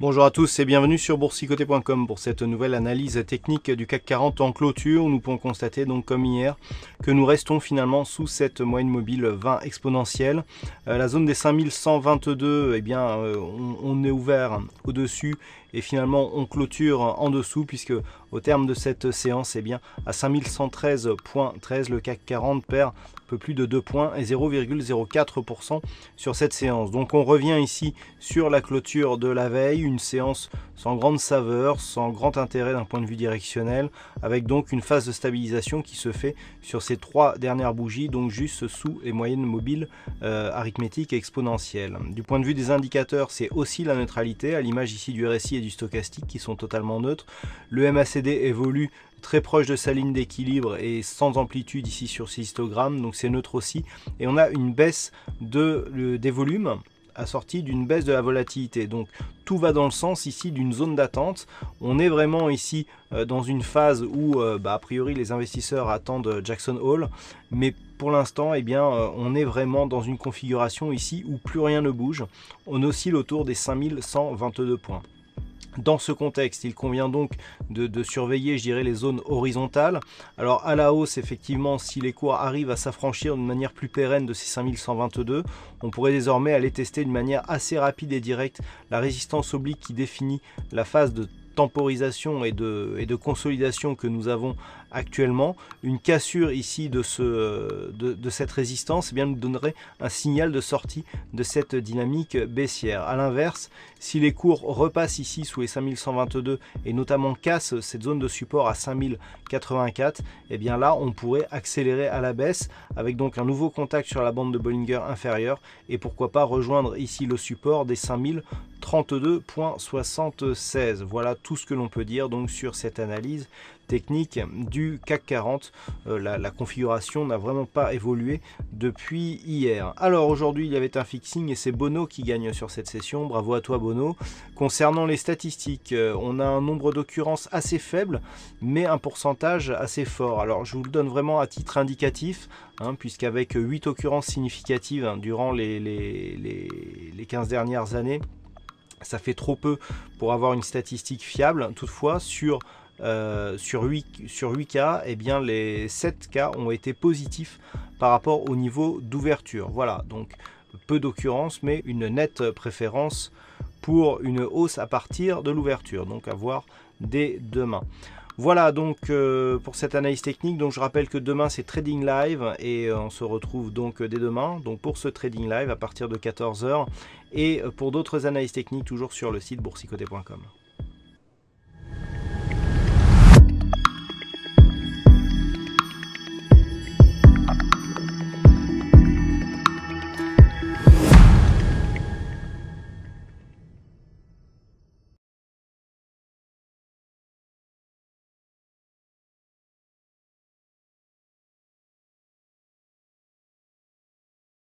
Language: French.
Bonjour à tous et bienvenue sur boursicoté.com pour cette nouvelle analyse technique du CAC 40 en clôture. Nous pouvons constater donc comme hier que nous restons finalement sous cette moyenne mobile 20 exponentielle. La zone des 5122, eh bien on est ouvert au-dessus et finalement on clôture en dessous puisque au terme de cette séance, eh bien à 5113.13 le CAC 40 perd un peu plus de 2 points et 0,04% sur cette séance. Donc on revient ici sur la clôture de la veille, une séance sans grande saveur, sans grand intérêt d'un point de vue directionnel, avec donc une phase de stabilisation qui se fait sur ces trois dernières bougies, donc juste sous les moyennes mobiles arithmétiques et exponentielles. Du point de vue des indicateurs, c'est aussi la neutralité, à l'image ici du RSI et du stochastique qui sont totalement neutres. Le MACD évolue très proche de sa ligne d'équilibre et sans amplitude ici sur ce histogramme, donc c'est neutre aussi. Et on a une baisse des volumes assortie d'une baisse de la volatilité. Donc tout va dans le sens ici d'une zone d'attente. On est vraiment ici dans une phase où a priori les investisseurs attendent Jackson Hole, mais pour l'instant eh bien on est vraiment dans une configuration ici où plus rien ne bouge. On oscille autour des 5122 points. Dans ce contexte, il convient donc de surveiller, je dirais, les zones horizontales. Alors à la hausse, effectivement, si les cours arrivent à s'affranchir d'une manière plus pérenne de ces 5122, on pourrait désormais aller tester d'une manière assez rapide et directe la résistance oblique qui définit la phase de temporisation et de consolidation que nous avons actuellement. Une cassure ici de cette résistance eh bien, nous donnerait un signal de sortie de cette dynamique baissière. A l'inverse, si les cours repassent ici sous les 5122 et notamment cassent cette zone de support à 5084, et bien là on pourrait accélérer à la baisse avec donc un nouveau contact sur la bande de Bollinger inférieure et pourquoi pas rejoindre ici le support des 5032.76. Voilà tout ce que l'on peut dire donc sur cette analyse technique du CAC 40. La configuration n'a vraiment pas évolué depuis hier. Alors aujourd'hui il y avait un fixing et c'est Bono qui gagne sur cette session. Bravo à toi Bono. Concernant les statistiques, on a un nombre d'occurrences assez faible mais un pourcentage assez fort. Alors je vous le donne vraiment à titre indicatif, puisqu'avec 8 occurrences significatives durant les 15 dernières années, ça fait trop peu pour avoir une statistique fiable. Toutefois, sur 8 cas, eh bien, les 7 cas ont été positifs par rapport au niveau d'ouverture. Voilà, donc peu d'occurrences, mais une nette préférence pour une hausse à partir de l'ouverture. Donc à voir dès demain. Voilà donc pour cette analyse technique. Donc je rappelle que demain c'est Trading Live et on se retrouve donc dès demain donc pour ce Trading Live à partir de 14 h et pour d'autres analyses techniques toujours sur le site boursicoté.com.